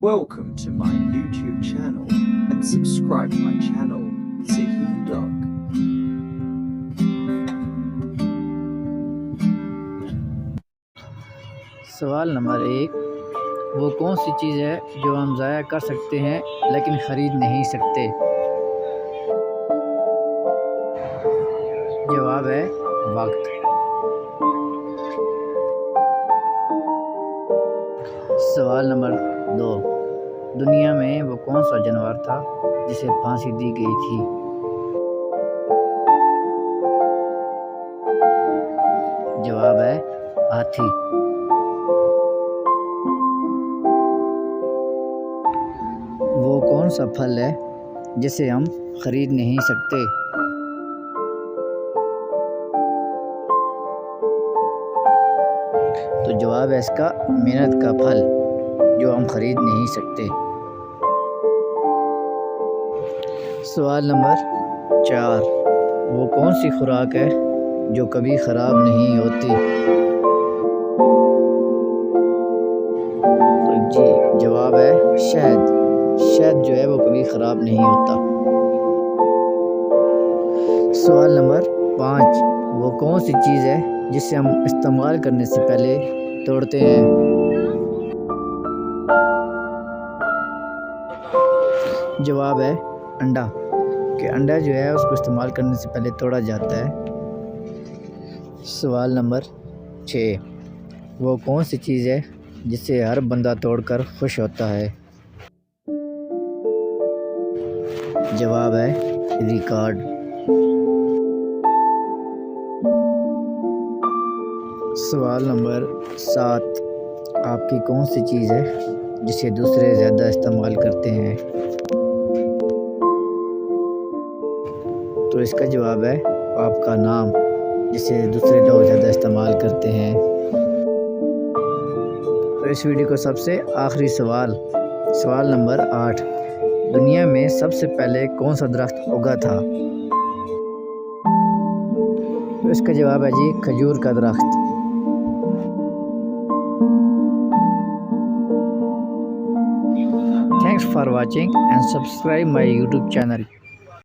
Welcome to my YouTube channel and subscribe my channel, Zahid Dog. سوال number 1، وہ کون سی چیز ہے جو ہم ضائع کر سکتے ہیں لیکن خرید نہیں سکتے؟ جواب ہے وقت۔ سوال نمبر 2، دنیا میں وہ کون سا جانور تھا جسے پھانسی دی گئی تھی؟ جواب ہے ہاتھی۔ وہ کون سا پھل ہے جسے ہم خرید نہیں سکتے؟ تو جواب ہے اس کا محنت کا پھل، جو ہم خرید نہیں سکتے۔ سوال نمبر 4، وہ کون سی خوراک ہے جو کبھی خراب نہیں ہوتی؟ تو جواب ہے شہد۔ شہد جو ہے وہ کبھی خراب نہیں ہوتا۔ سوال نمبر 5، وہ کون سی چیز ہے جسے ہم استعمال کرنے سے پہلے توڑتے ہیں؟ جواب ہے انڈا، کہ انڈا جو ہے اس کو استعمال کرنے سے پہلے توڑا جاتا ہے۔ سوال نمبر 6، وہ کون سی چیز ہے جسے ہر بندہ توڑ کر خوش ہوتا ہے؟ جواب ہے ریکارڈ۔ سوال نمبر 7، آپ کی کون سی چیز ہے جسے دوسرے زیادہ استعمال کرتے ہیں؟ تو اس کا جواب ہے آپ کا نام، جسے دوسرے لوگ زیادہ استعمال کرتے ہیں۔ تو اس ویڈیو کا سب سے آخری سوال نمبر 8، دنیا میں سب سے پہلے کون سا درخت اگا تھا؟ تو اس کا جواب ہے جی کھجور کا درخت۔ Thanks for watching and subscribe my YouTube channel.